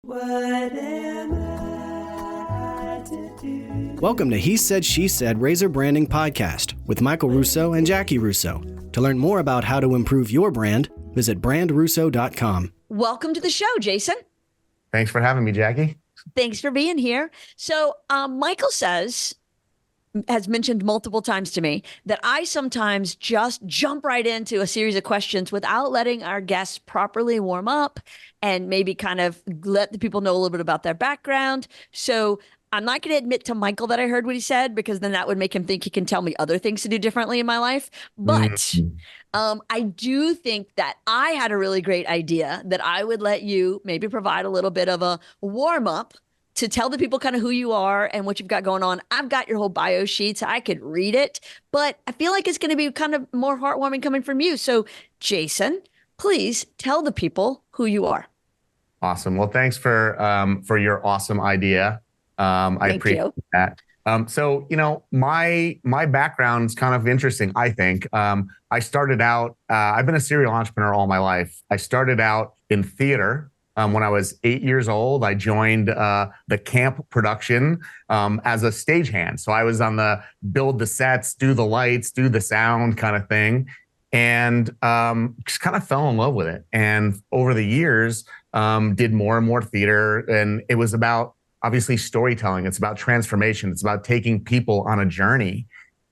What am I to do? Welcome to He Said, She Said Razor Branding Podcast with Michael Russo and Jaci Russo. To learn more about how to improve your brand, visit brandRUSSO.com. Welcome to the show, Jason. Thanks for having me, Jaci. Thanks for being here. So Michael has mentioned multiple times to me that I sometimes just jump right into a series of questions without letting our guests properly warm up and maybe kind of let the people know a little bit about their background. So I'm not going to admit to Michael that I heard what he said, because then that would make him think he can tell me other things to do differently in my life. But I do think that I had a really great idea that I would let you maybe provide a little bit of a warm up to tell the people kind of who you are and what you've got going on. I've got your whole bio sheet, so I could read it, but I feel like it's going to be kind of more heartwarming coming from you. So Jason, please tell the people who you are. Awesome. Well, thanks for your awesome idea. I appreciate that. So, my background's kind of interesting, I think. I started out, I've been a serial entrepreneur all my life. I started out in theater. When I was 8 years old, I joined the camp production as a stagehand. So I was on the build the sets, do the lights, do the sound kind of thing, and just kind of fell in love with it. And over the years, did more and more theater. And it was about, obviously, storytelling. It's about transformation. It's about taking people on a journey.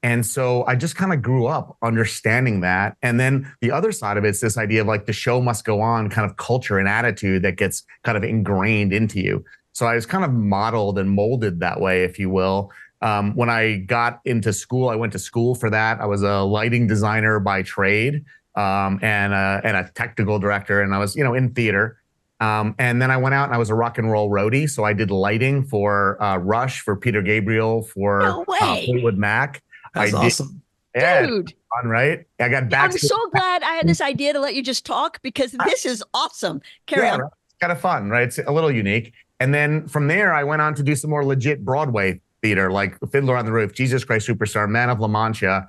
And so I just kind of grew up understanding that. And then the other side of it is this idea of like the show must go on kind of culture and attitude that gets kind of ingrained into you. So I was kind of modeled and molded that way, if you will. When I got into school, I went to school for that. I was a lighting designer by trade, and a technical director. And I was, in theater. And then I went out and I was a rock and roll roadie. So I did lighting for Rush, for Peter Gabriel, for Fleetwood Mac. That's awesome. Yeah, dude. Fun, right? I got back. I'm so glad I had this idea to let you just talk, because this is awesome. Carry on. Right? It's kind of fun, right? It's a little unique. And then from there, I went on to do some more legit Broadway theater, like Fiddler on the Roof, Jesus Christ Superstar, Man of La Mancha,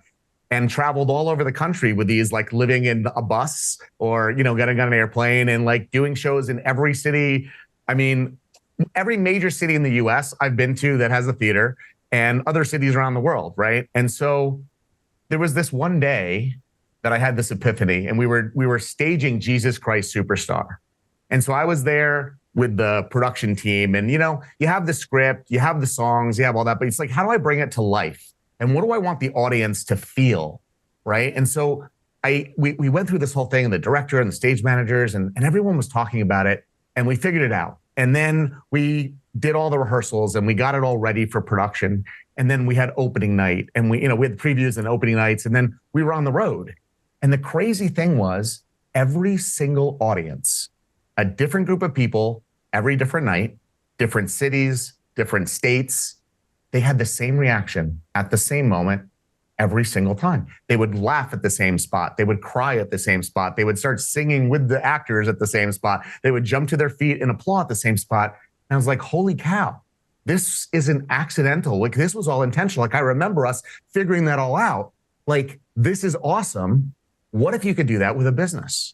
and traveled all over the country with these, like living in a bus or, getting on an airplane and like doing shows in every city. I mean, every major city in the US I've been to that has a theater, and other cities around the world, right? And so there was this one day that I had this epiphany, and we were staging Jesus Christ Superstar. And so I was there with the production team, and you have the script, you have the songs, you have all that, but it's like, how do I bring it to life? And what do I want the audience to feel, right? And so we went through this whole thing, and the director and the stage managers and everyone was talking about it, and we figured it out. And then we did all the rehearsals and we got it all ready for production. And then we had opening night, and we had previews and opening nights, and then we were on the road. And the crazy thing was, every single audience, a different group of people, every different night, different cities, different states, they had the same reaction at the same moment every single time. They would laugh at the same spot. They would cry at the same spot. They would start singing with the actors at the same spot. They would jump to their feet and applaud at the same spot. And I was like, holy cow, this isn't accidental. Like, this was all intentional. Like, I remember us figuring that all out. Like, this is awesome. What if you could do that with a business?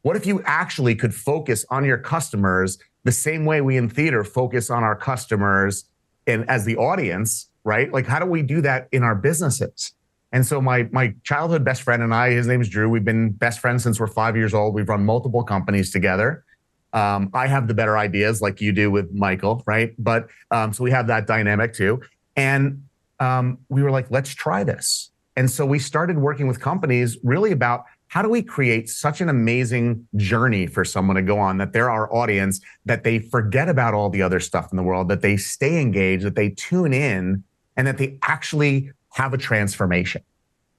What if you actually could focus on your customers the same way we in theater focus on our customers and as the audience, right? Like, how do we do that in our businesses? And so my childhood best friend and I, his name is Drew. We've been best friends since we're 5 years old. We've run multiple companies together. I have the better ideas, like you do with Michael, right? But so we have that dynamic too. And we were like, let's try this. And so we started working with companies really about, how do we create such an amazing journey for someone to go on, that they're our audience, that they forget about all the other stuff in the world, that they stay engaged, that they tune in, and that they actually have a transformation.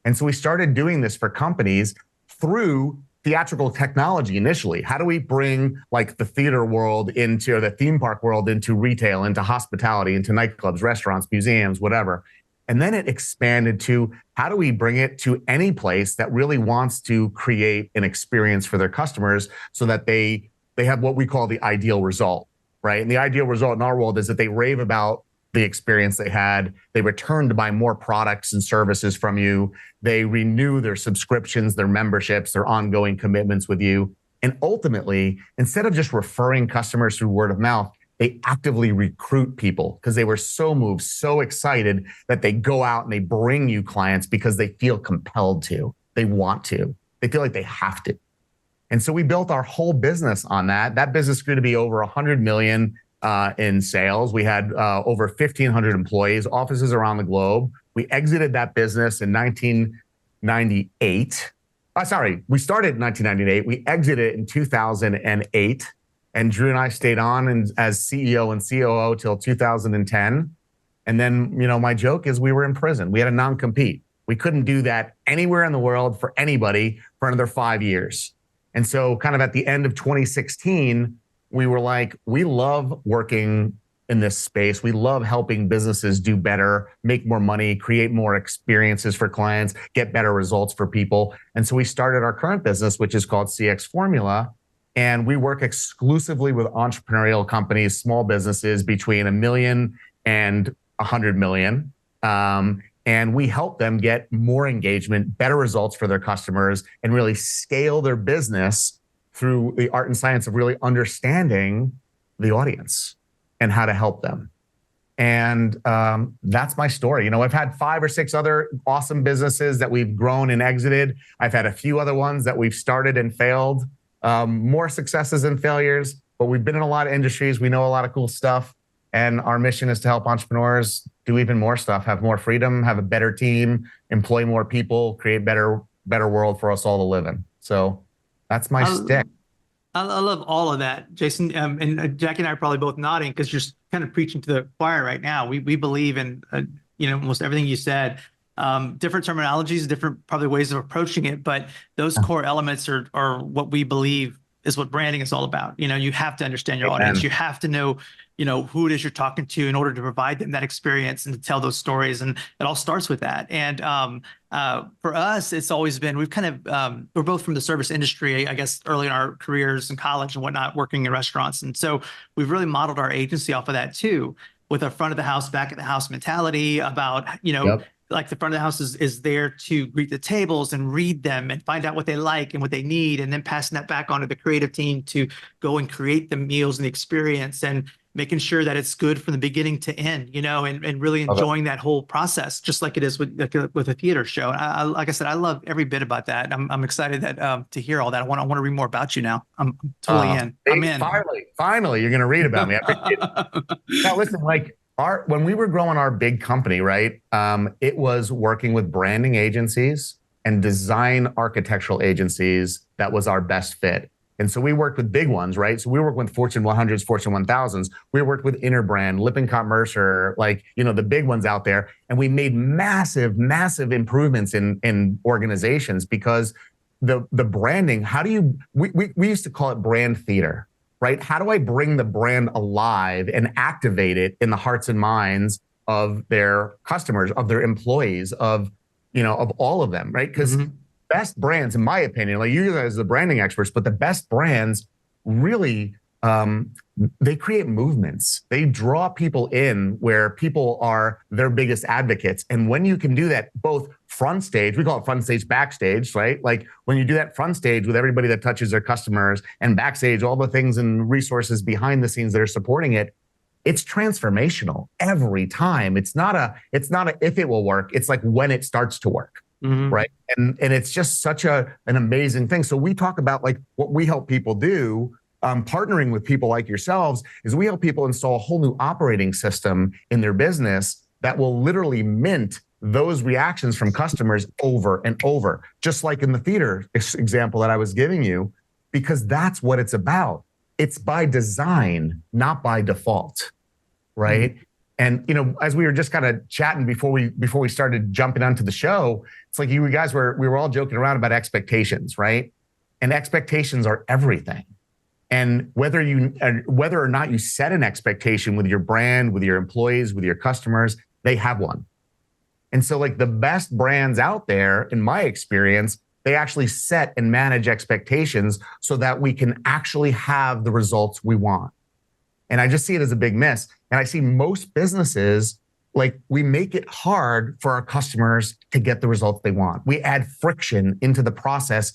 And so we started doing this for companies through theatrical technology initially. How do we bring like the theater world into, or the theme park world into retail, into hospitality, into nightclubs, restaurants, museums, whatever. And then it expanded to, how do we bring it to any place that really wants to create an experience for their customers, so that they have what we call the ideal result, right? And the ideal result in our world is that they rave about the experience they had. They return to buy more products and services from you. They renew their subscriptions, their memberships, their ongoing commitments with you. And ultimately, instead of just referring customers through word of mouth, they actively recruit people because they were so moved, so excited that they go out and they bring you clients because they feel compelled to. They want to. They feel like they have to. And so we built our whole business on that. That business grew to be over 100 million in sales. We had over 1,500 employees, offices around the globe. We exited that business in 1998. We started in 1998. We exited in 2008. And Drew and I stayed on as CEO and COO till 2010. And then, my joke is we were in prison. We had a non-compete. We couldn't do that anywhere in the world for anybody for another 5 years. And so kind of at the end of 2016, we were like, we love working in this space. We love helping businesses do better, make more money, create more experiences for clients, get better results for people. And so we started our current business, which is called CX Formula. And we work exclusively with entrepreneurial companies, small businesses between 1 million and 100 million. And we help them get more engagement, better results for their customers, and really scale their business through the art and science of really understanding the audience and how to help them. And that's my story. I've had 5 or 6 other awesome businesses that we've grown and exited. I've had a few other ones that we've started and failed. More successes than failures, but we've been in a lot of industries. We know a lot of cool stuff. And our mission is to help entrepreneurs do even more stuff, have more freedom, have a better team, employ more people, create better world for us all to live in. So that's my stick. I love all of that, Jason. And Jackie and I are probably both nodding because you're kind of preaching to the choir right now. We believe in, almost everything you said. Different terminologies, different probably ways of approaching it, but those core elements are what we believe is what branding is all about. You have to understand your audience. You have to know, who it is you're talking to in order to provide them that experience and to tell those stories. And it all starts with that. And for us, it's always been, we've kind of, we're both from the service industry, I guess, early in our careers in college and whatnot, working in restaurants. And so we've really modeled our agency off of that too, with a front of the house, back of the house mentality about, Yep. Like the front of the house is there to greet the tables and read them and find out what they like and what they need, and then passing that back onto the creative team to go and create the meals and the experience and making sure that it's good from the beginning to end, and really enjoying that whole process, just like it is with a theater show. And like I said, I love every bit about that. I'm excited that to hear all that. I want to read more about you now. I'm totally in. I'm in. Finally, you're going to read about me. Now, listen, when we were growing our big company, right, it was working with branding agencies and design architectural agencies that was our best fit. And so we worked with big ones, right? So we worked with Fortune 100s, Fortune 1000s. We worked with Interbrand, Lippincott Mercer, the big ones out there. And we made massive, massive improvements in organizations because the branding, we used to call it brand theater. Right? How do I bring the brand alive and activate it in the hearts and minds of their customers, of their employees, of all of them, right? Because best brands, in my opinion, you guys are the branding experts, but the best brands really, they create movements. They draw people in where people are their biggest advocates. And when you can do that, both front stage, we call it front stage, backstage, right? Like when you do that front stage with everybody that touches their customers, and backstage, all the things and resources behind the scenes that are supporting it, it's transformational every time. It's not a if it will work. It's like when it starts to work. Right. And it's just such an amazing thing. So we talk about what we help people do, partnering with people like yourselves, is we help people install a whole new operating system in their business that will literally mint those reactions from customers over and over, just like in the theater example that I was giving you, because that's what it's about. It's by design, not by default. Right. And, as we were just kind of chatting before we started jumping onto the show, it's like we were all joking around about expectations, right? And expectations are everything. And whether or not you set an expectation with your brand, with your employees, with your customers, they have one. And so the best brands out there, in my experience, they actually set and manage expectations so that we can actually have the results we want. And I just see it as a big miss. And I see most businesses, we make it hard for our customers to get the results they want. We add friction into the process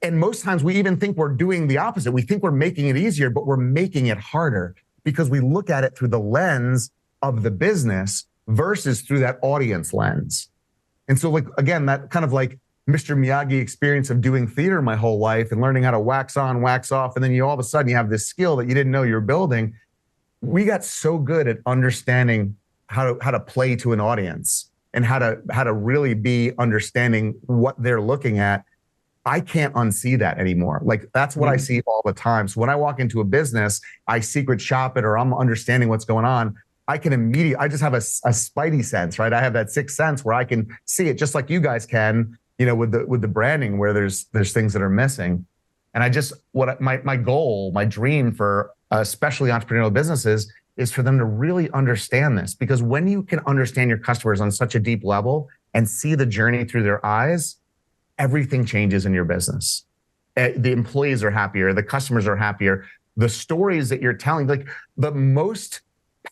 And most times we even think we're doing the opposite. We think we're making it easier, but we're making it harder because we look at it through the lens of the business versus through that audience lens. And so, like, again, that kind of like Mr. Miyagi experience of doing theater my whole life and learning how to wax on, wax off. And then all of a sudden you have this skill that you didn't know you were building. We got so good at understanding how to play to an audience and how to really be understanding what they're looking at. I can't unsee that anymore. Like, that's what I see all the time. So when I walk into a business, I secret shop it, or I'm understanding what's going on. I can I just have a spidey sense, right? I have that sixth sense where I can see it just like you guys can, with the branding, where there's things that are missing. And my goal, my dream for especially entrepreneurial businesses is for them to really understand this, because when you can understand your customers on such a deep level and see the journey through their eyes, everything changes in your business. The employees are happier, the customers are happier, the stories that you're telling, like the most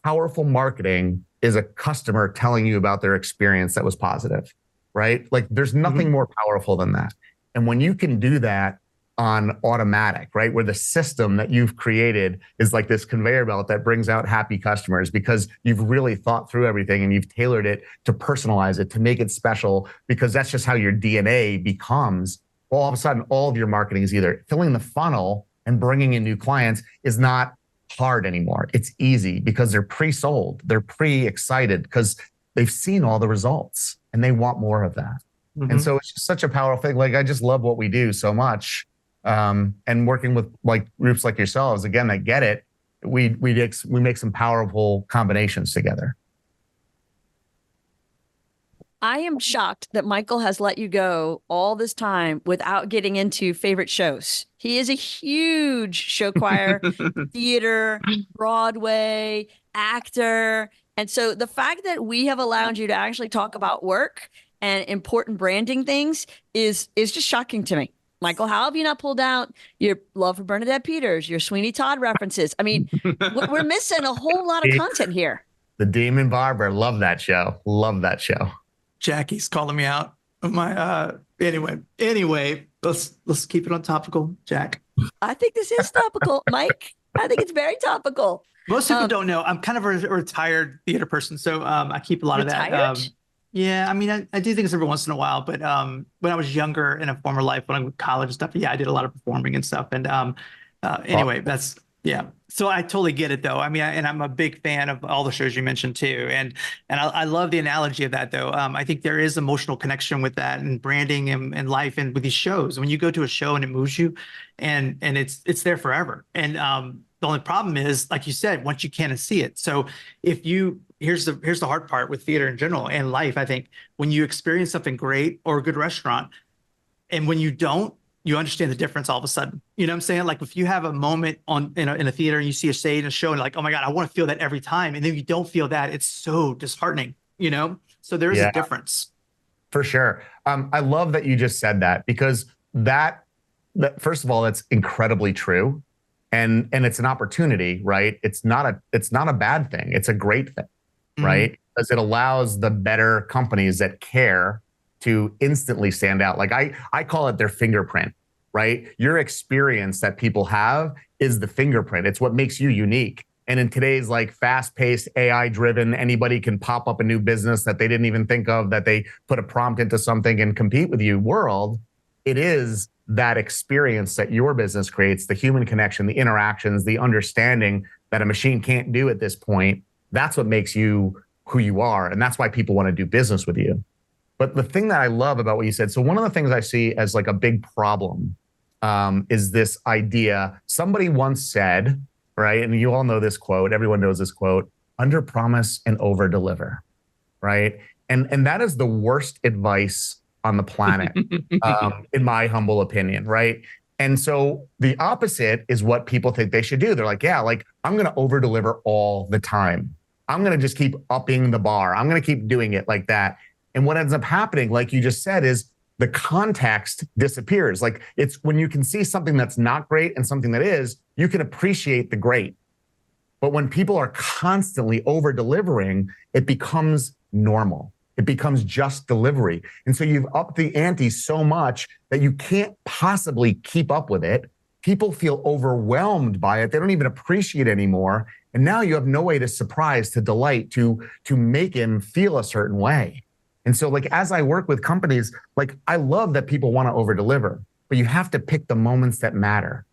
powerful marketing is a customer telling you about their experience that was positive, right? Like, there's nothing more powerful than that. And when you can do that on automatic, right, where the system that you've created is like this conveyor belt that brings out happy customers because you've really thought through everything and you've tailored it to personalize it, to make it special, because that's just how your DNA becomes. Well, all of a sudden, all of your marketing is either filling the funnel and bringing in new clients is not hard anymore. It's easy because they're pre-sold. They're pre-excited because they've seen all the results and they want more of that. And so it's just such a powerful thing. Like, I just love what we do so much. And working with like groups like yourselves, again, that get it, we make some powerful combinations together. I am shocked that Michael has let you go all this time without getting into favorite shows. He is a huge show choir, theater, Broadway, actor. And so the fact that we have allowed you to actually talk about work and important branding things is just shocking to me. Michael, how have you not pulled out your love for Bernadette Peters, your Sweeney Todd references? I mean, we're missing a whole lot of content here. The Demon Barber, love that show. Love that show. Jackie's calling me out. Anyway, let's keep it on topical, Jack. I think this is topical, Mike. I think it's very topical. Most people don't know. I'm kind of a retired theater person, so I keep a lot of that. Yeah, I mean, I do things every once in a while, but when I was younger in a former life, when I was in college and stuff, yeah, I did a lot of performing and stuff. And anyway, that's, yeah. So I totally get it, though. I mean, and I'm a big fan of all the shows you mentioned, too. And I love the analogy of that, though. I think there is emotional connection with that and branding and life and with these shows. When you go to a show and it moves you and it's there forever. And the only problem is, like you said, once you can't see it. So here's the hard part with theater in general and life. I think when you experience something great or a good restaurant, and when you don't, you understand the difference all of a sudden. You know what I'm saying? Like, if you have a moment in a theater and you see a stage and a show and you're like, oh my God, I want to feel that every time. And then you don't feel that, it's so disheartening, So there is a difference. For sure. I love that you just said that, because that first of all, that's incredibly true. And it's an opportunity, right? It's not a bad thing. It's a great thing, right? Because it allows the better companies that care to instantly stand out. Like, I call it their fingerprint, right? Your experience that people have is the fingerprint. It's what makes you unique. And in today's like fast-paced, AI-driven, anybody can pop up a new business that they didn't even think of, that they put a prompt into something and compete with you world, it is that experience that your business creates, the human connection, the interactions, the understanding that a machine can't do at this point. That's what makes you who you are. And that's why people want to do business with you. But the thing that I love about what you said, so one of the things I see as like a big problem is this idea. Somebody once said, right, and you all know this quote, everyone knows this quote, under promise and over deliver, right? And that is the worst advice on the planet, in my humble opinion, right? And so the opposite is what people think they should do. They're like, yeah, like, I'm going to over deliver all the time. I'm going to just keep upping the bar. I'm going to keep doing it like that. And what ends up happening, like you just said, is the context disappears. Like, it's when you can see something that's not great and something that is, you can appreciate the great. But when people are constantly over delivering, it becomes normal. It becomes just delivery. And so you've upped the ante so much that you can't possibly keep up with it. People feel overwhelmed by it. They don't even appreciate it anymore. And now you have no way to surprise, to delight, to make him feel a certain way. And so like, as I work with companies, like I love that people want to over deliver, but you have to pick the moments that matter.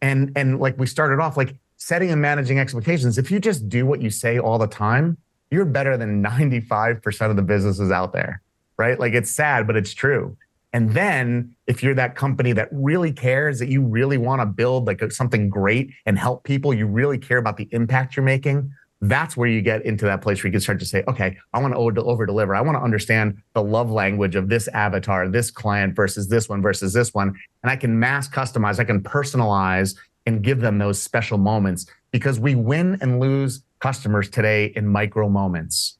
And like we started off, like setting and managing expectations. If you just do what you say all the time, you're better than 95% of the businesses out there, right? Like it's sad, but it's true. And then if you're that company that really cares, that you really want to build like something great and help people, you really care about the impact you're making, that's where you get into that place where you can start to say, okay, I want to over deliver. I want to understand the love language of this avatar, this client versus this one. And I can mass customize, I can personalize and give them those special moments, because we win and lose customers today in micro moments.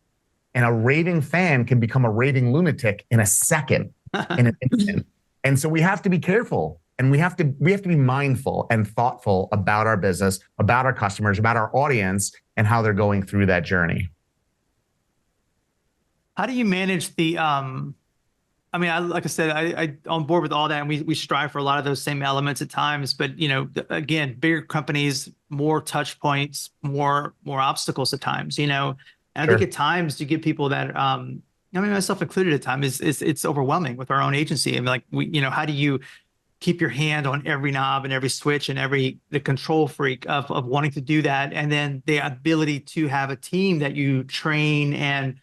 And a raving fan can become a raving lunatic in a second, in an instant. And so we have to be careful, and we have to be mindful and thoughtful about our business, about our customers, about our audience, and how they're going through that journey. How do you manage the, I mean, like I said, I on board with all that, and we strive for a lot of those same elements at times, but again, bigger companies, more touch points, more obstacles at times, and Sure. I think at times to give people that, I mean, myself included at times, it's overwhelming with our own agency. And like, how do you keep your hand on every knob and every switch and the control freak of wanting to do that. And then the ability to have a team that you train and,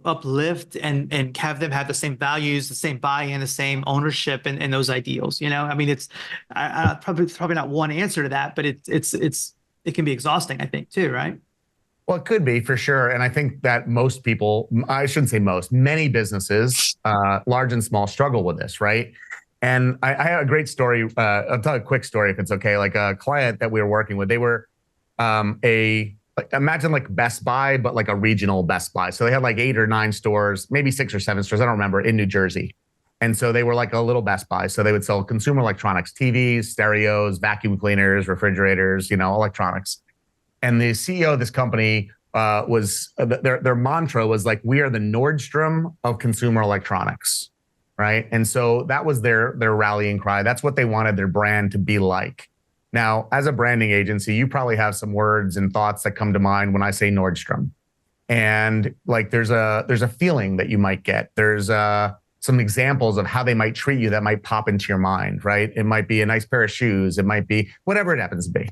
uplift and have them have the same values, the same buy-in, the same ownership and those ideals. I mean, it's probably not one answer to that, but it can be exhausting, I think, too, right? Well, it could be for sure. And I think that most people, I shouldn't say most, many businesses, large and small, struggle with this, right? And I have a great story. I'll tell a quick story if it's okay. Like a client that we were working with, they were imagine like Best Buy, but like a regional Best Buy. So they had like 8 or 9 stores, maybe 6 or 7 stores, I don't remember, in New Jersey. And so they were like a little Best Buy. So they would sell consumer electronics, TVs, stereos, vacuum cleaners, refrigerators, electronics. And the CEO of this company was their mantra was like, we are the Nordstrom of consumer electronics, right? And so that was their rallying cry. That's what they wanted their brand to be like. Now, as a branding agency, you probably have some words and thoughts that come to mind when I say Nordstrom. And like, there's a feeling that you might get. There's some examples of how they might treat you that might pop into your mind, right? It might be a nice pair of shoes. It might be whatever it happens to be.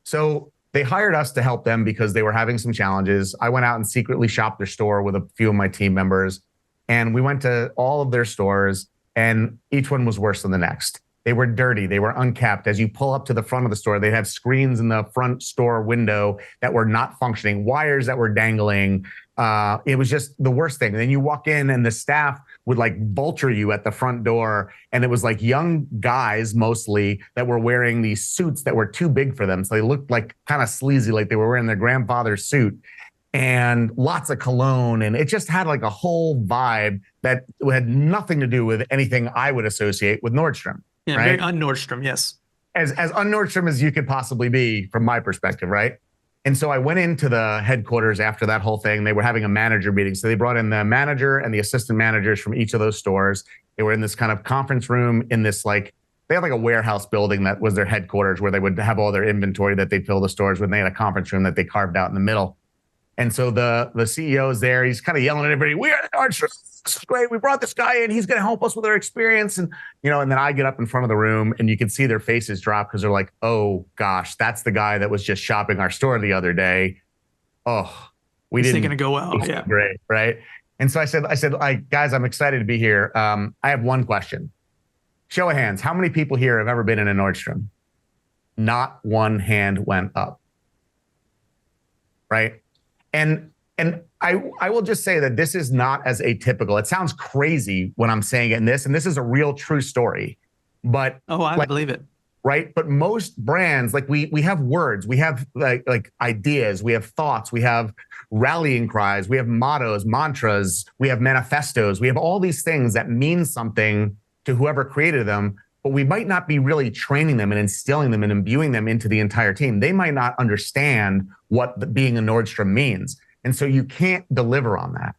So they hired us to help them because they were having some challenges. I went out and secretly shopped their store with a few of my team members. And we went to all of their stores, and each one was worse than the next. They were dirty. They were unkept. As you pull up to the front of the store, they have screens in the front store window that were not functioning, wires that were dangling. It was just the worst thing. And then you walk in and the staff would like vulture you at the front door. And it was like young guys mostly that were wearing these suits that were too big for them. So they looked like kind of sleazy, like they were wearing their grandfather's suit, and lots of cologne. And it just had like a whole vibe that had nothing to do with anything I would associate with Nordstrom. Yeah, right? very un-Nordstrom, yes. As un-Nordstrom as you could possibly be from my perspective, right? And so I went into the headquarters after that whole thing. They were having a manager meeting. So they brought in the manager and the assistant managers from each of those stores. They were in this kind of conference room in this like, they had like a warehouse building that was their headquarters where they would have all their inventory that they'd fill the stores with. And they had a conference room that they carved out in the middle. And so the CEO is there. He's kind of yelling at everybody, we are the Nordstrom. This is great. We brought this guy in. He's going to help us with our experience. And, and then I get up in front of the room and you can see their faces drop because they're like, oh gosh, that's the guy that was just shopping our store the other day. Oh, we didn't. It's going to go well. Yeah. Great. Right. And so I said, guys, I'm excited to be here. I have one question. Show of hands. How many people here have ever been in a Nordstrom? Not one hand went up. Right. And I will just say that this is not as atypical. It sounds crazy when I'm saying it and this is a real true story. But I believe it. Right. But most brands, like we have words, we have like ideas, we have thoughts, we have rallying cries, we have mottos, mantras, we have manifestos, we have all these things that mean something to whoever created them, but we might not be really training them and instilling them and imbuing them into the entire team. They might not understand what being a Nordstrom means. And so you can't deliver on that.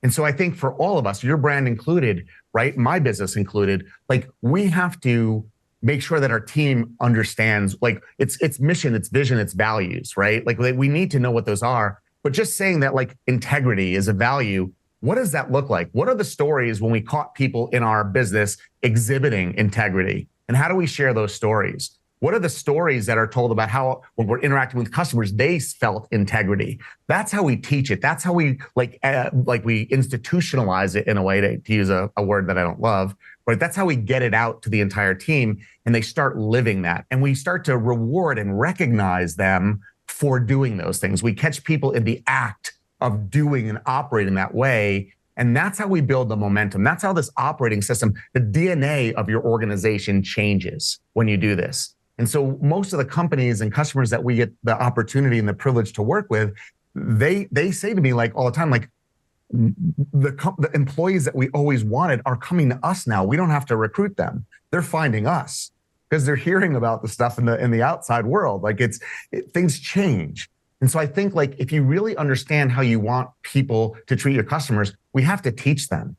And so I think for all of us, your brand included, right? My business included, like we have to make sure that our team understands like its mission, its vision, its values, right? Like we need to know what those are. But just saying that like integrity is a value, what does that look like? What are the stories when we caught people in our business exhibiting integrity? And how do we share those stories? What are the stories that are told about how when we're interacting with customers, they felt integrity? That's how we teach it. That's how we like we institutionalize it in a way, to use a word that I don't love, but that's how we get it out to the entire team and they start living that. And we start to reward and recognize them for doing those things. We catch people in the act of doing and operating that way. And that's how we build the momentum. That's how this operating system, the DNA of your organization changes when you do this. And so most of the companies and customers that we get the opportunity and the privilege to work with, they say to me like all the time, like the employees that we always wanted are coming to us now. We don't have to recruit them. They're finding us because they're hearing about the stuff in the outside world. Like things change. And so I think like if you really understand how you want people to treat your customers, we have to teach them.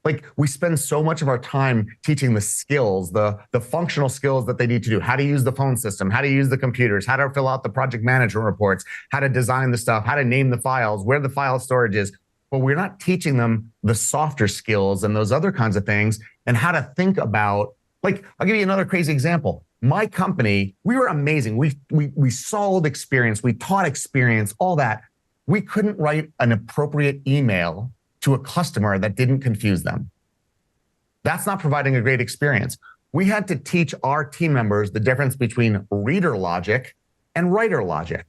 Like we spend so much of our time teaching the skills, the functional skills that they need to do, how to use the phone system, how to use the computers, how to fill out the project management reports, how to design the stuff, how to name the files, where the file storage is. But we're not teaching them the softer skills and those other kinds of things and how to think about, like, I'll give you another crazy example. My company, we were amazing. We sold experience, we taught experience, all that. We couldn't write an appropriate email to a customer that didn't confuse them. That's not providing a great experience. We had to teach our team members the difference between reader logic and writer logic.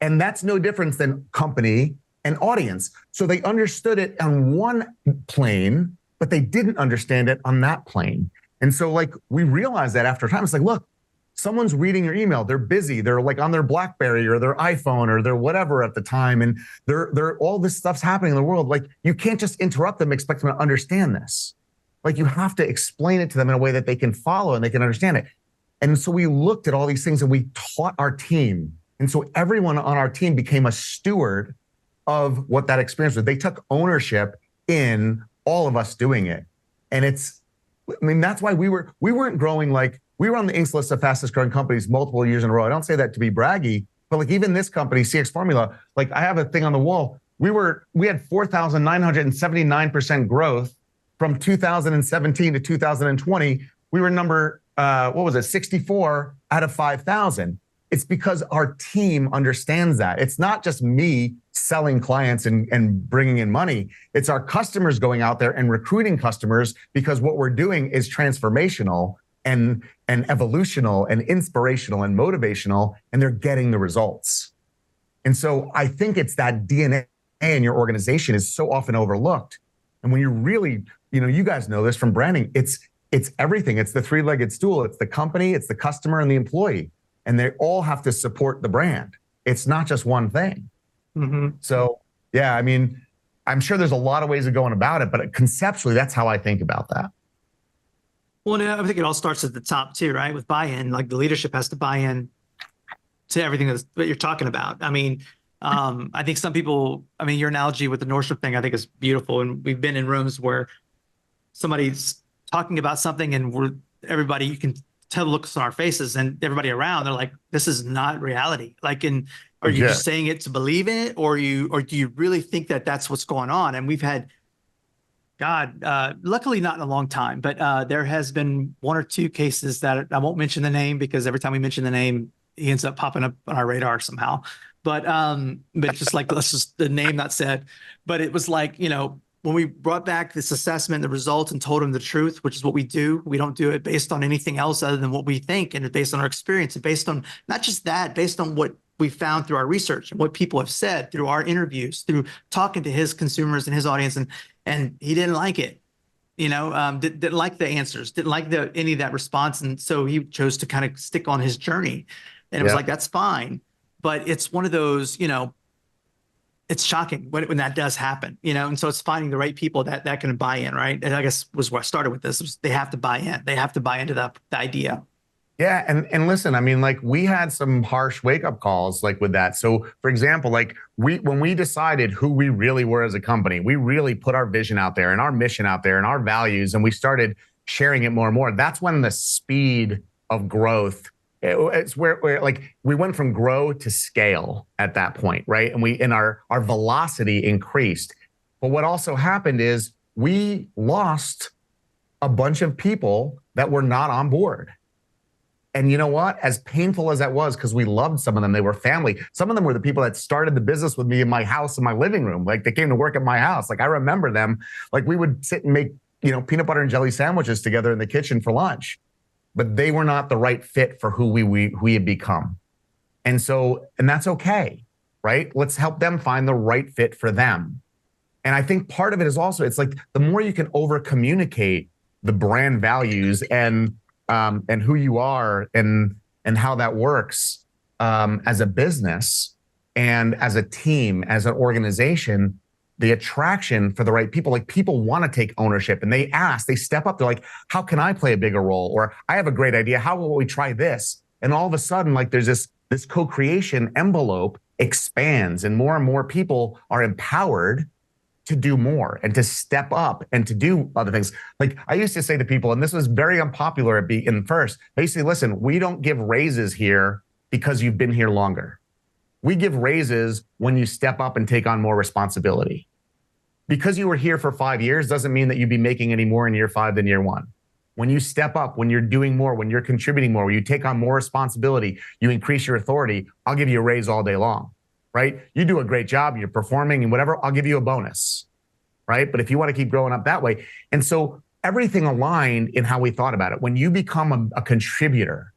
And that's no difference than company and audience. So they understood it on one plane, but they didn't understand it on that plane. And so like we realized that after time, it's like, look, someone's reading your email. They're busy. They're like on their BlackBerry or their iPhone or their whatever at the time. And they're all this stuff's happening in the world. Like you can't just interrupt them, expect them to understand this. Like you have to explain it to them in a way that they can follow and they can understand it. And so we looked at all these things and we taught our team. And so everyone on our team became a steward of what that experience was. They took ownership in all of us doing it. And that's why we weren't growing like, we were on the Inc. list of fastest growing companies multiple years in a row. I don't say that to be braggy, but like even this company, CX Formula, like I have a thing on the wall. We had 4,979% growth from 2017 to 2020. We were number, 64 out of 5,000. It's because our team understands that. It's not just me selling clients and bringing in money. It's our customers going out there and recruiting customers because what we're doing is transformational and evolutional and inspirational and motivational, and they're getting the results. And so I think it's that DNA in your organization is so often overlooked. And when you really, you guys know this from branding, it's everything. It's the three-legged stool. It's the company, it's the customer, and the employee. And they all have to support the brand. It's not just one thing. Mm-hmm. So yeah, I mean, I'm sure there's a lot of ways of going about it, but conceptually, that's how I think about that. Well, I think it all starts at the top too, right? With buy-in, like the leadership has to buy in to everything that you're talking about. I mean, I think some people, your analogy with the Nordstrom thing, I think is beautiful. And we've been in rooms where somebody's talking about something and everybody, you can tell the looks on our faces and everybody around, they're like, this is not reality. Like, are you just saying it to believe in it? Or do you really think that that's what's going on? And we've had, luckily not in a long time, but there has been one or two cases that I won't mention the name because every time we mention the name, he ends up popping up on our radar somehow. But just like, let's just the name not said, but it was like, when we brought back this assessment, the results, and told them the truth, which is what we do. We don't do it based on anything else other than what we think, and it's based on our experience, and based on not just that, based on what we found through our research and what people have said through our interviews, through talking to his consumers and his audience, and he didn't like it, didn't like the answers, didn't like any of that response, and so he chose to kind of stick on his journey, and it was like, that's fine, but it's one of those, it's shocking when that does happen, and so it's finding the right people that can buy in, right? And I guess was where I started with this, was they have to buy in. They have to buy into the idea. Yeah, and listen, I mean, like we had some harsh wake up calls like with that. So, for example, like when we decided who we really were as a company, we really put our vision out there and our mission out there and our values, and we started sharing it more and more. That's when the speed of growth, it's where like we went from grow to scale at that point, right? And our velocity increased. But what also happened is we lost a bunch of people that were not on board. And you know what? As painful as that was, because we loved some of them, they were family. Some of them were the people that started the business with me in my house, in my living room. Like they came to work at my house. Like I remember them. Like we would sit and make, peanut butter and jelly sandwiches together in the kitchen for lunch. But they were not the right fit for who we had become. And that's okay, right? Let's help them find the right fit for them. And I think part of it is also, it's like the more you can over communicate the brand values and who you are and how that works as a business and as a team, as an organization, the attraction for the right people, like people want to take ownership and they step up. They're like, how can I play a bigger role? Or I have a great idea. How will we try this? And all of a sudden, like there's this co-creation envelope expands and more people are empowered to do more and to step up and to do other things. Like I used to say to people, and this was very unpopular in first, I used to say, listen, we don't give raises here because you've been here longer. We give raises when you step up and take on more responsibility. Because you were here for 5 years doesn't mean that you'd be making any more in year 5 than year 1. When you step up, when you're doing more, when you're contributing more, when you take on more responsibility, you increase your authority, I'll give you a raise all day long. Right? You do a great job, you're performing and whatever, I'll give you a bonus, right? But if you want to keep growing up that way. And so everything aligned in how we thought about it. When you become a contributor,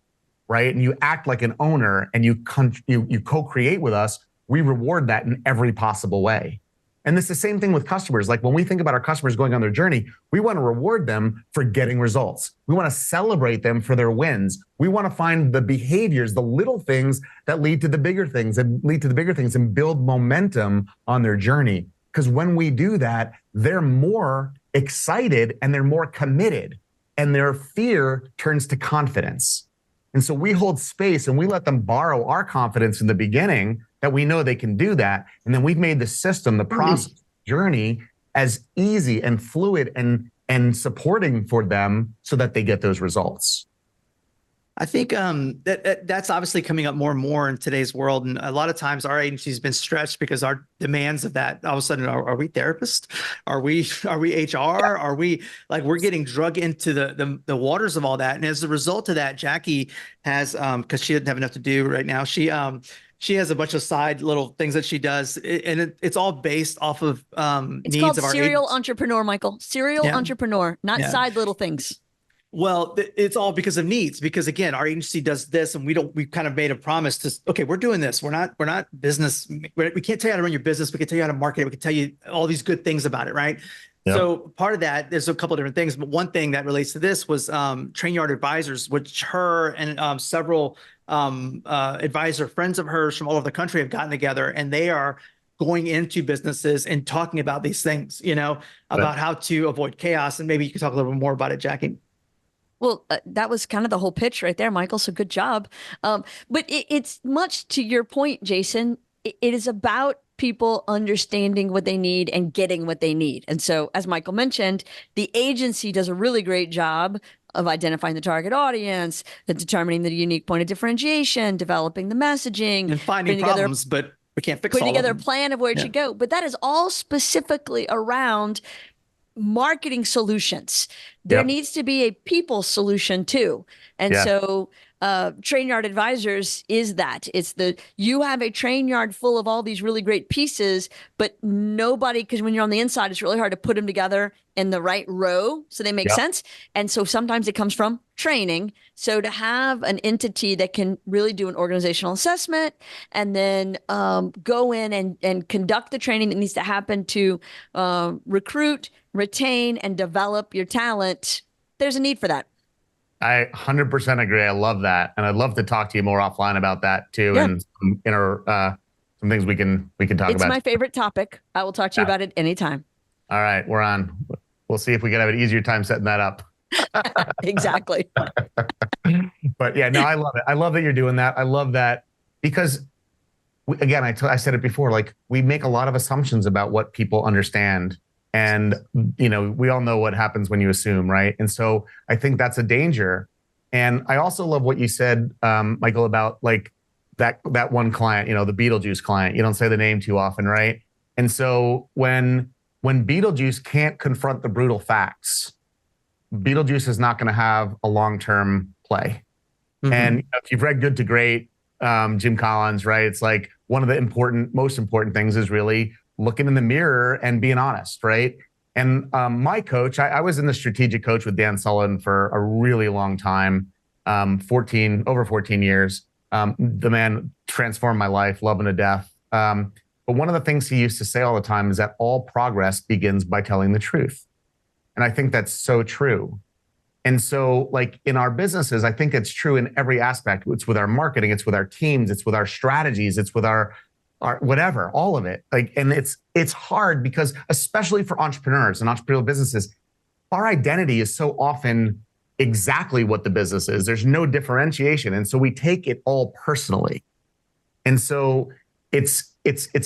right? And you act like an owner and you co-create with us, we reward that in every possible way. And it's the same thing with customers. Like when we think about our customers going on their journey, we want to reward them for getting results. We want to celebrate them for their wins. We want to find the behaviors, the little things that lead to the bigger things and build momentum on their journey. Because when we do that, they're more excited and they're more committed and their fear turns to confidence. And so we hold space and we let them borrow our confidence in the beginning that we know they can do that. And then we've made the system, the process, journey as easy and fluid and supporting for them so that they get those results. I think that's obviously coming up more and more in today's world. And a lot of times our agency's been stretched because our demands of that, all of a sudden, are we therapists? Are we HR? Are we like, we're getting drug into the waters of all that. And as a result of that, Jaci has, because she doesn't have enough to do right now, she has a bunch of side little things that she does, and it's all based off of it's needs called of our serial entrepreneur, Michael. Serial entrepreneur, not side little things. Well, it's all because of needs. Because again, our agency does this, and we kind of made a promise to, okay, we're doing this. We're not business. We can't tell you how to run your business. We can tell you how to market it. We can tell you all these good things about it, right? Yep. So part of that, there's a couple of different things, but one thing that relates to this was Train Yard Advisors, which her and several advisor friends of hers from all over the country have gotten together, and they are going into businesses and talking about these things, about how to avoid chaos. And maybe you can talk a little bit more about it, Jaci. Well, that was kind of the whole pitch right there, Michael. So good job. But it's much to your point, Jason. It is about people understanding what they need and getting what they need. And so, as Michael mentioned, the agency does a really great job of identifying the target audience, determining the unique point of differentiation, developing the messaging, and finding problems, but we can't fix all of them. Putting together a plan of where it should go. But that is all specifically around marketing solutions. There needs to be a people solution too. And so Train Yard Advisors is that. It's you have a train yard full of all these really great pieces, but nobody, because when you're on the inside, it's really hard to put them together in the right row so they make sense. And so sometimes it comes from training. So to have an entity that can really do an organizational assessment and then go in and conduct the training that needs to happen to recruit, retain, and develop your talent, there's a need for that. I 100% agree. I love that. And I'd love to talk to you more offline about that too. Yeah. And some things we can talk about. It's my favorite topic. I will talk to you about it anytime. All right, we're on. We'll see if we can have an easier time setting that up. Exactly. But yeah, no, I love it. I love that you're doing that. I love that because again, I said it before, like we make a lot of assumptions about what people understand. And, we all know what happens when you assume, right? And so I think that's a danger. And I also love what you said, Michael, about like that one client, the Beetlejuice client. You don't say the name too often, right? And so when Beetlejuice can't confront the brutal facts, Beetlejuice is not going to have a long-term play. Mm-hmm. And if you've read Good to Great, Jim Collins, right? It's like one of the most important things is really looking in the mirror and being honest, right? And my coach, I was in the strategic coach with Dan Sullivan for a really long time, over 14 years. The man transformed my life, love him to death. But one of the things he used to say all the time is that all progress begins by telling the truth. And I think that's so true. And so like in our businesses, I think it's true in every aspect. It's with our marketing, it's with our teams, it's with our strategies, it's with our whatever, all of it. Like, and it's hard because especially for entrepreneurs and entrepreneurial businesses, our identity is so often exactly what the business is. There's no differentiation. And so we take it all personally. And so it's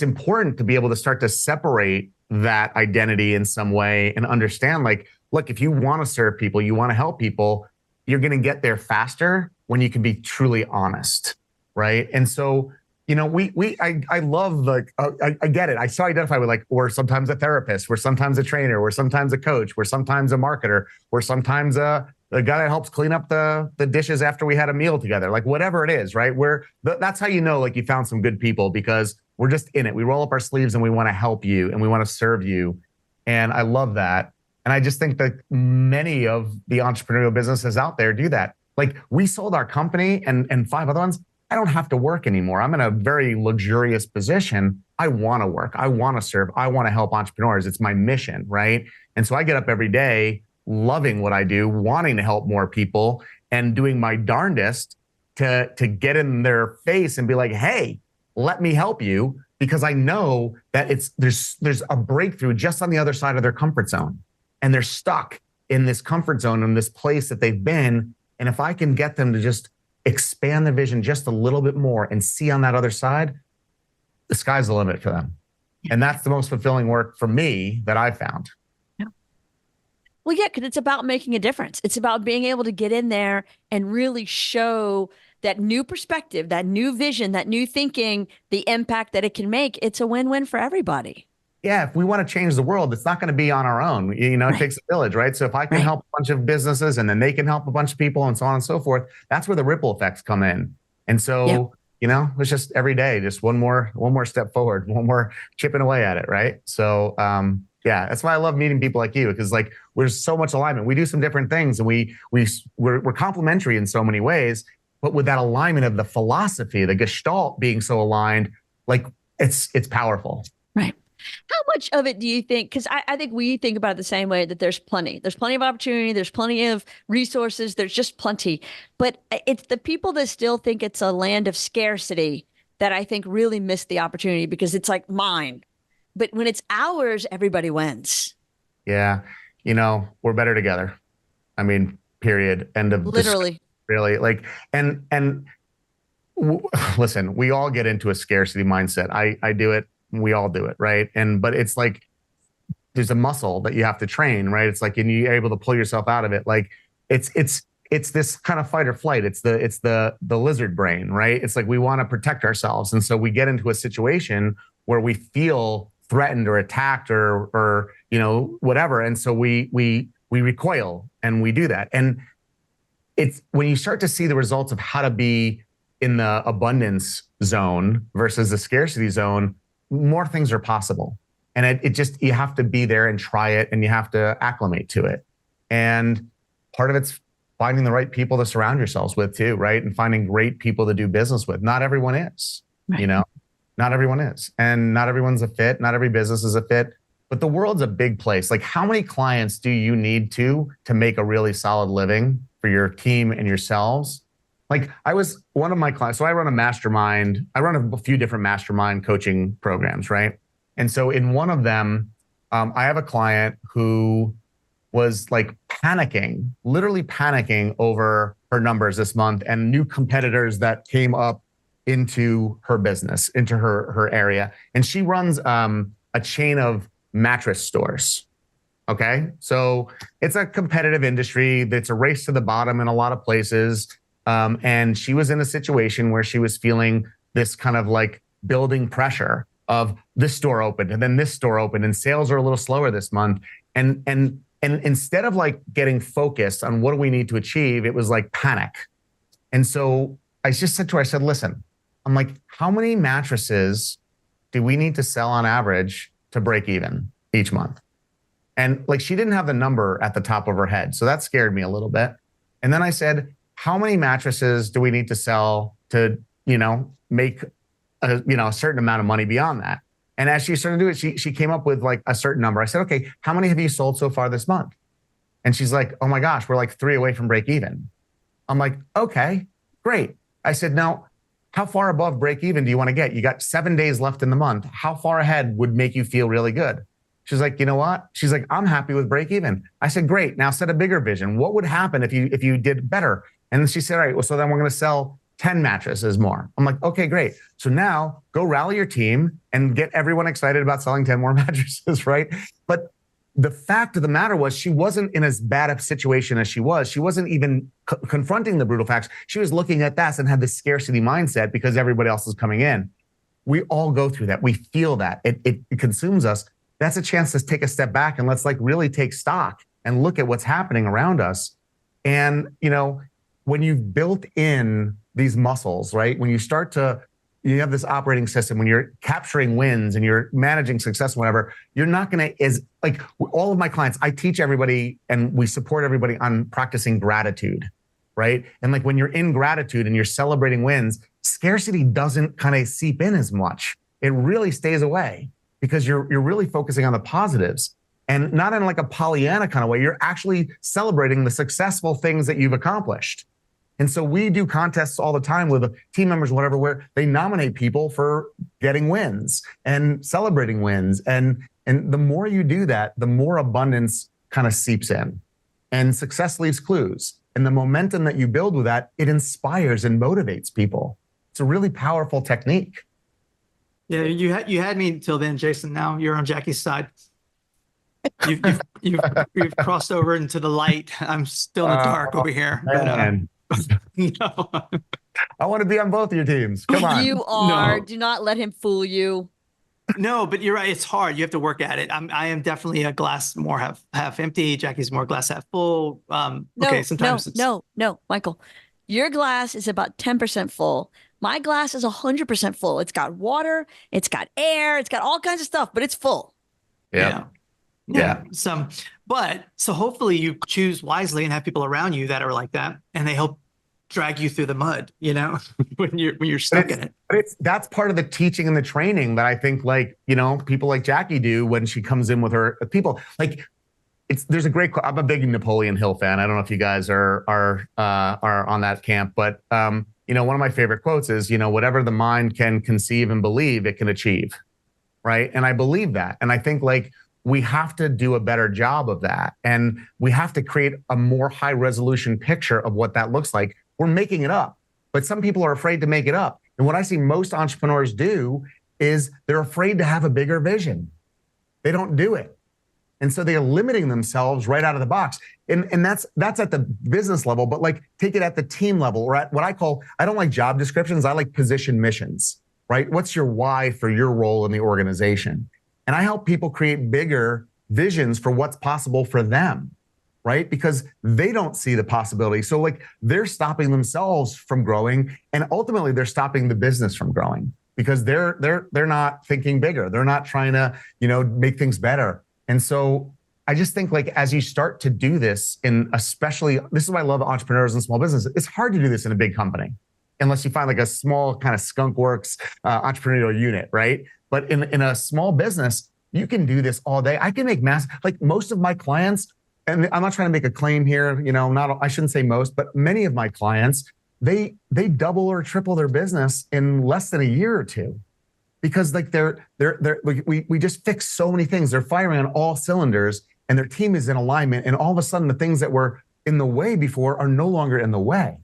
important to be able to start to separate that identity in some way and understand like, look, if you want to serve people, you want to help people, you're going to get there faster when you can be truly honest, right? And so, I love like, I get it. I so identify with like, we're sometimes a therapist, we're sometimes a trainer, we're sometimes a coach, we're sometimes a marketer, we're sometimes the guy that helps clean up the dishes after we had a meal together, like whatever it is, right? That's how like you found some good people because we're just in it. We roll up our sleeves and we want to help you and we want to serve you. And I love that. And I just think that many of the entrepreneurial businesses out there do that. Like we sold our company and 5 other ones. I don't have to work anymore. I'm in a very luxurious position. I want to work. I want to serve. I want to help entrepreneurs. It's my mission, right? And so I get up every day loving what I do, wanting to help more people and doing my darndest to get in their face and be like, hey, let me help you, because I know that there's a breakthrough just on the other side of their comfort zone. And they're stuck in this comfort zone, in this place that they've been. And if I can get them to just expand the vision just a little bit more and see on that other side, the sky's the limit for them. And that's the most fulfilling work for me that I've found. Yeah. Well, yeah, because it's about making a difference. It's about being able to get in there and really show that new perspective, that new vision, that new thinking, the impact that it can make. It's a win-win for everybody. Yeah, if we want to change the world, it's not going to be on our own. It takes a village, right? So if I can help a bunch of businesses and then they can help a bunch of people and so on and so forth, that's where the ripple effects come in. And so, it's just every day, just one more step forward, one more chipping away at it, right? So, that's why I love meeting people like you, because like there's so much alignment. We do some different things and we're complementary in so many ways, but with that alignment of the philosophy, the gestalt being so aligned, like it's powerful. Right. How much of it do you think, because I think we think about it the same way, that there's plenty of opportunity, there's plenty of resources, there's just plenty, but it's the people that still think it's a land of scarcity that I think really miss the opportunity, because it's like mine, but when it's ours, everybody wins. Yeah. We're better together. I mean, period. End of literally. Really, like, listen, we all get into a scarcity mindset. I do it. We all do it, right? But it's like there's a muscle that you have to train, right? It's like, and you're able to pull yourself out of it. Like it's this kind of fight or flight. It's the lizard brain, right? It's like we want to protect ourselves, and so we get into a situation where we feel threatened or attacked or whatever, and so we recoil and we do that. And it's when you start to see the results of how to be in the abundance zone versus the scarcity zone, more things are possible. And you have to be there and try it, and you have to acclimate to it. And part of it's finding the right people to surround yourselves with too, right? And finding great people to do business with. Not everyone is, not everyone is. And not everyone's a fit. Not every business is a fit, but the world's a big place. Like how many clients do you need to make a really solid living for your team and yourselves? Like one of my clients, so I run a mastermind. I run a few different mastermind coaching programs, right? And so in one of them, I have a client who was like literally panicking over her numbers this month and new competitors that came up into her business, into her area. And she runs a chain of mattress stores. Okay. So it's a competitive industry. That's a race to the bottom in a lot of places. And she was in a situation where she was feeling this kind of like building pressure of this store opened and then this store opened and sales are a little slower this month. And instead of like getting focused on what do we need to achieve, it was like panic. And so I just said to her, I said, listen, I'm like, how many mattresses do we need to sell on average to break even each month? And like, she didn't have the number at the top of her head. So that scared me a little bit. And then I said, how many mattresses do we need to sell to, make a certain amount of money beyond that? And as she started to do it, she came up with like a certain number. I said, okay, how many have you sold so far this month? And she's like, oh my gosh, we're like 3 away from break even. I'm like, okay, great. I said, now, how far above break even do you want to get? You got 7 days left in the month. How far ahead would make you feel really good? She's like, you know what? She's like, I'm happy with break even. I said, great. Now set a bigger vision. What would happen if you did better? And then she said, all right, well, so then we're going to sell 10 mattresses more. I'm like, okay, great. So now go rally your team and get everyone excited about selling 10 more mattresses, right? But the fact of the matter was she wasn't in as bad a situation as she was. She wasn't even confronting the brutal facts. She was looking at that and had this scarcity mindset because everybody else is coming in. We all go through that. We feel that. It consumes us. That's a chance to take a step back and let's like really take stock and look at what's happening around us. And, when you've built in these muscles, right? When you have this operating system, when you're capturing wins and you're managing success, whatever, you're not going to, is like all of my clients, I teach everybody and we support everybody on practicing gratitude, right? And like when you're in gratitude and you're celebrating wins, scarcity doesn't kind of seep in as much. It really stays away because you're really focusing on the positives and not in like a Pollyanna kind of way. You're actually celebrating the successful things that you've accomplished. And so we do contests all the time with team members, whatever, where they nominate people for getting wins and celebrating wins. And the more you do that, the more abundance kind of seeps in and success leaves clues. And the momentum that you build with that, it inspires and motivates people. It's a really powerful technique. Yeah, you had me until then, Jason. Now you're on Jackie's side. You've crossed over into the light. I'm still in the dark over here. No. I want to be on both your teams. Come on. You are. No. Do not let him fool you. No, but you're right. It's hard. You have to work at it. I am definitely a glass more half empty. Jackie's more glass half full. Okay, sometimes no, Michael. Your glass is about 10% full. My glass is 100% full. It's got water, it's got air, it's got all kinds of stuff, but it's full. Yeah. So hopefully you choose wisely and have people around you that are like that, and they help drag you through the mud, when you're stuck in it. But that's part of the teaching and the training that I think people like Jackie do when she comes in with her people. Like there's a great, I'm a big Napoleon Hill fan. I don't know if you guys are on that camp, but one of my favorite quotes is, whatever the mind can conceive and believe, it can achieve. Right. And I believe that. And I think we have to do a better job of that. And we have to create a more high resolution picture of what that looks like. We're making it up, but some people are afraid to make it up. And what I see most entrepreneurs do is they're afraid to have a bigger vision. They don't do it. And so they're limiting themselves right out of the box. And that's at the business level, but take it at the team level or at what I don't like job descriptions. I like position missions, right? What's your why for your role in the organization? And I help people create bigger visions for what's possible for them, right? Because they don't see the possibility. So they're stopping themselves from growing, and ultimately they're stopping the business from growing because they're not thinking bigger. They're not trying to, make things better. And so I just think as you start to do this especially, this is why I love entrepreneurs and small business. It's hard to do this in a big company unless you find a small kind of skunk works entrepreneurial unit, right? But in a small business, you can do this all day. I can make most of my clients, and I'm not trying to make a claim here, I shouldn't say most, but many of my clients, they double or triple their business in less than a year or two. Because we just fix so many things. They're firing on all cylinders and their team is in alignment. And all of a sudden the things that were in the way before are no longer in the way.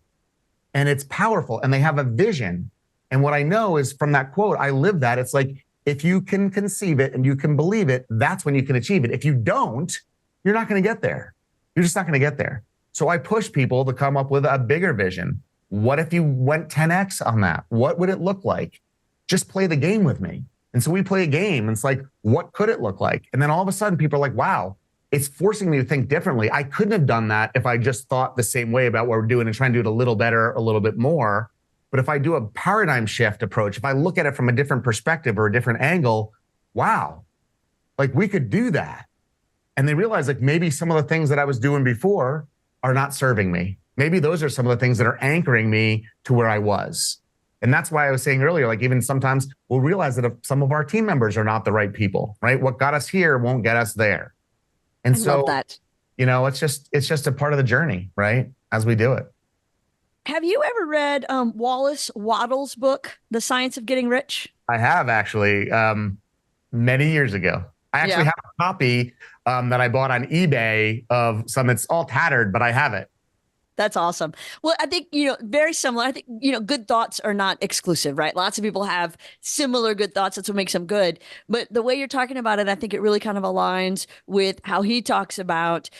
And it's powerful, and they have a vision. And what I know is from that quote, I live that. It's like, if you can conceive it and you can believe it, that's when you can achieve it. If you don't, you're not going to get there. You're just not going to get there. So I push people to come up with a bigger vision. What if you went 10x on that? What would it look like? Just play the game with me. And so we play a game. And it's like, what could it look like? And then all of a sudden people are like, wow, it's forcing me to think differently. I couldn't have done that if I just thought the same way about what we're doing and trying to do it a little better, a little bit more. But if I do a paradigm shift approach, if I look at it from a different perspective or a different angle, wow, like we could do that. And they realize like maybe some of the things that I was doing before are not serving me. Maybe those are some of the things that are anchoring me to where I was. And that's why I was saying earlier, like even sometimes we'll realize that if some of our team members are not the right people, right? What got us here won't get us there. And I so, love that. you know, it's just a part of the journey, right? As we do it. Have you ever read Wallace Waddle's book, The Science of Getting Rich? I have actually, many years ago. I actually have a copy that I bought on eBay of some. It's all tattered, but I have it. That's awesome. Well, I think, very similar. I think, good thoughts are not exclusive, right? Lots of people have similar good thoughts. That's what makes them good. But the way you're talking about it, I think it really kind of aligns with how he talks about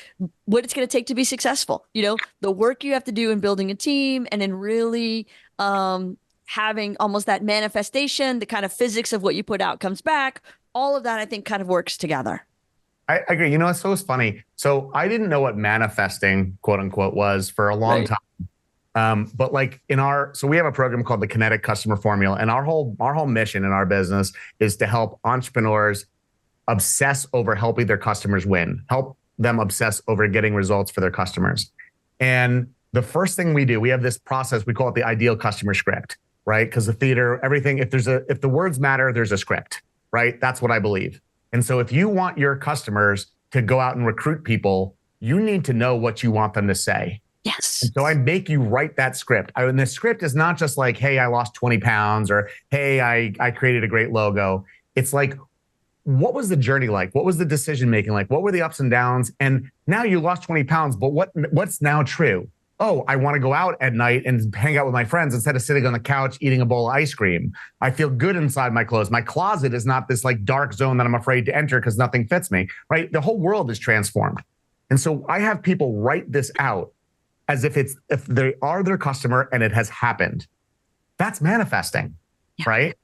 what it's going to take to be successful. The work you have to do in building a team and in really having almost that manifestation, the kind of physics of what you put out comes back. All of that, I think, kind of works together. I agree. So it's funny. So I didn't know what manifesting, quote unquote, was for a long time. But like so we have a program called the Kinetic Customer Formula, and our whole mission in our business is to help entrepreneurs obsess over helping their customers win, help them obsess over getting results for their customers. And the first thing we do, we have this process, we call it the ideal customer script, right? Because the theater, everything, if the words matter, there's a script, right? That's what I believe. And so if you want your customers to go out and recruit people, you need to know what you want them to say. Yes. And so I make you write that script. And the script is not just like, hey, I lost 20 pounds or, hey, I created a great logo. It's like, what was the journey like? What was the decision making like? What were the ups and downs? And now you lost 20 pounds, but what's now true? Oh, I want to go out at night and hang out with my friends instead of sitting on the couch eating a bowl of ice cream. I feel good inside my clothes. My closet is not this like dark zone that I'm afraid to enter because nothing fits me, right? The whole world is transformed. And so I have people write this out as if they are their customer and it has happened. That's manifesting, right?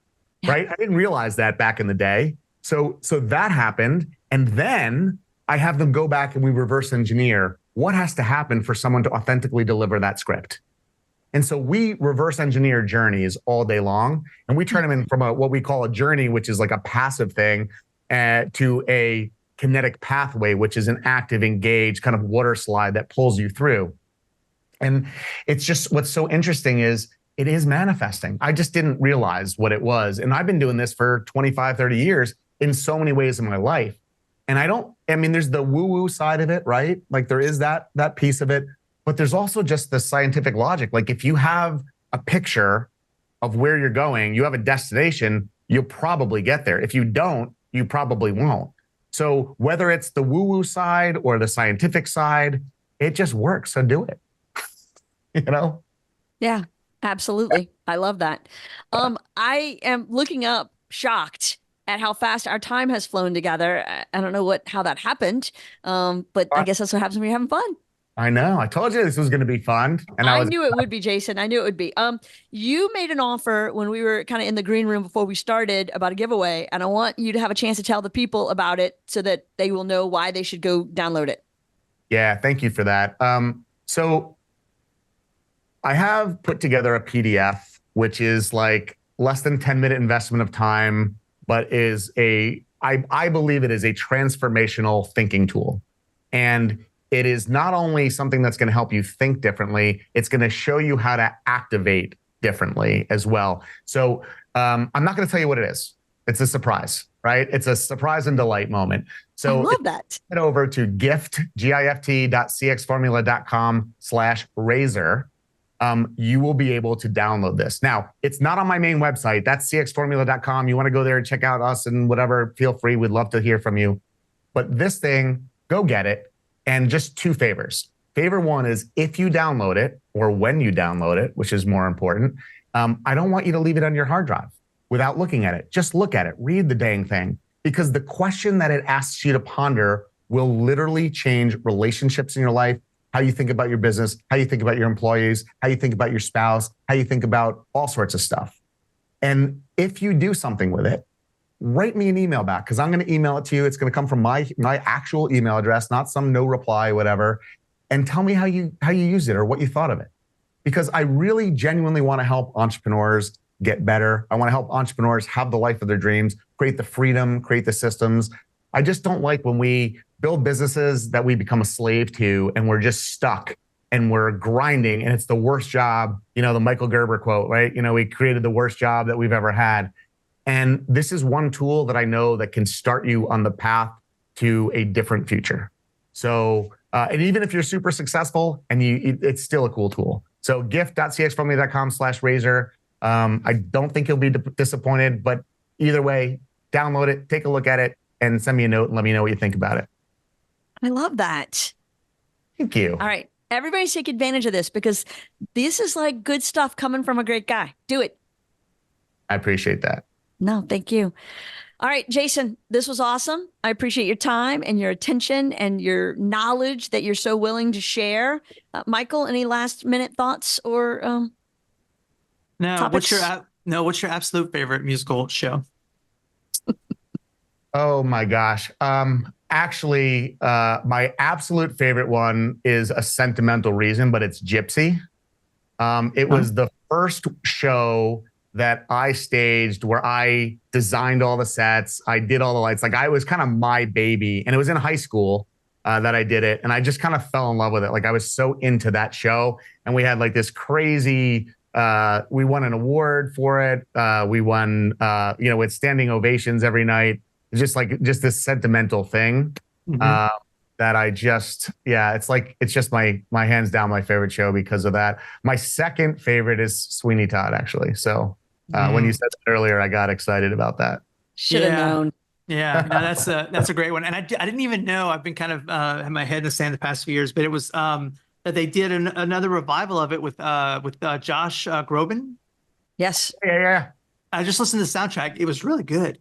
Yeah. Right? I didn't realize that back in the day. So that happened. And then I have them go back and we reverse engineer what has to happen for someone to authentically deliver that script. And so we reverse engineer journeys all day long, and we turn them in from what we call a journey, which is like a passive thing, to a kinetic pathway, which is an active, engaged kind of water slide that pulls you through. And it's just, what's so interesting is it is manifesting. I just didn't realize what it was. And I've been doing this for 25, 30 years in so many ways in my life. And there's the woo-woo side of it, right? Like there is that piece of it, but there's also just the scientific logic. Like if you have a picture of where you're going, you have a destination, you'll probably get there. If you don't, you probably won't. So whether it's the woo-woo side or the scientific side, it just works. So do it, Yeah, absolutely. I love that. I am looking up, shocked at how fast our time has flown together. I don't know how that happened, but I guess that's what happens when you're having fun. I know. I told you this was going to be fun. And I knew it would be, Jason. I knew it would be. You made an offer when we were kind of in the green room before we started about a giveaway, and I want you to have a chance to tell the people about it so that they will know why they should go download it. Yeah, thank you for that. So I have put together a PDF, which is like less than 10-minute investment of time, but I believe it is a transformational thinking tool. And it is not only something that's going to help you think differently, it's going to show you how to activate differently as well. So I'm not going to tell you what it is. It's a surprise, right? It's a surprise and delight moment. So I love that. Head over to gift.cxformula.com/razor. You will be able to download this. Now, it's not on my main website. That's cxformula.com. You want to go there and check out us and whatever, feel free. We'd love to hear from you. But this thing, go get it. And just two favors. Favorite one is if you download it or when you download it, which is more important. I don't want you to leave it on your hard drive without looking at it. Just look at it, read the dang thing, because the question that it asks you to ponder will literally change relationships in your life, how you think about your business, how you think about your employees, how you think about your spouse, how you think about all sorts of stuff. And if you do something with it, write me an email back, because I'm going to email it to you. It's going to come from my actual email address, not some no reply, whatever. And tell me how you used it or what you thought of it. Because I really genuinely want to help entrepreneurs get better. I want to help entrepreneurs have the life of their dreams, create the freedom, create the systems. I just don't like when we build businesses that we become a slave to and we're just stuck and we're grinding and it's the worst job, the Michael Gerber quote, right? We created the worst job that we've ever had. And this is one tool that I know that can start you on the path to a different future. So, and even if you're super successful and it's still a cool tool. So gift.cxfriendly.com/razor. I don't think you'll be disappointed, but either way, download it, take a look at it, and send me a note and let me know what you think about it. I love that. Thank you. All right. Everybody take advantage of this because this is like good stuff coming from a great guy. Do it. I appreciate that. No, thank you. All right, Jason, this was awesome. I appreciate your time and your attention and your knowledge that you're so willing to share. Michael, any last minute thoughts or topics? What's your absolute favorite musical show? Oh my gosh. Actually, my absolute favorite one is a sentimental reason, but it's Gypsy. It was the first show that I staged where I designed all the sets. I did all the lights. Like I was kind of my baby, and it was in high school that I did it. And I just kind of fell in love with it. Like I was so into that show, and we had like this crazy, we won an award for it. We won, with standing ovations every night. It's just this sentimental thing that I just, it's just my hands down my favorite show because of that. My second favorite is Sweeney Todd, actually. So when you said that earlier, I got excited about that. Should have known. Yeah, no, that's a great one. And I didn't even know. I've been kind of had my head in the sand the past few years, but it was that they did another revival of it with Josh Groban. Yes. Yeah. I just listened to the soundtrack. It was really good.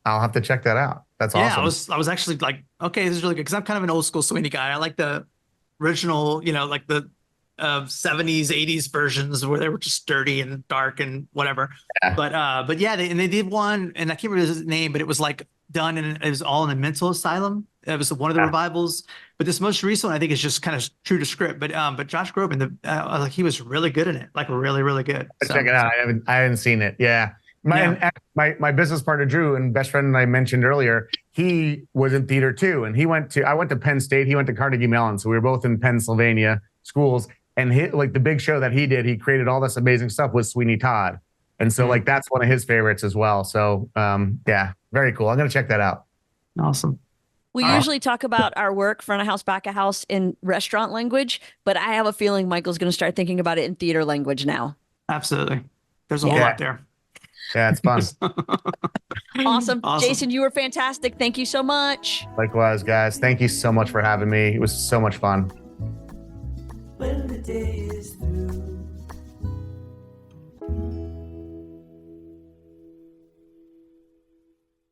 I'll have to check that out. That's awesome. I was actually like, okay, this is really good because I'm kind of an old school Sweeney guy. I like the original, like the 70s, 80s versions where they were just dirty and dark and whatever. Yeah. But yeah, they did one, and I can't remember his name, but it was like done and it was all in a mental asylum. It was one of the revivals. But this most recent one, I think, is just kind of true to script. But Josh Groban, he was really good in it, like really, really good. Check it out. I haven't seen it. Yeah. My business partner, Drew, and best friend I mentioned earlier, he was in theater too. And I went to Penn State. He went to Carnegie Mellon. So we were both in Pennsylvania schools. And the big show that he did, he created all this amazing stuff with Sweeney Todd. And so that's one of his favorites as well. So very cool. I'm going to check that out. Awesome. We usually talk about our work, front of house, back of house, in restaurant language, but I have a feeling Michael's going to start thinking about it in theater language now. Absolutely. There's a whole lot there. Yeah, it's fun. Awesome. Jason, you were fantastic. Thank you so much. Likewise, guys. Thank you so much for having me. It was so much fun. When the day is through.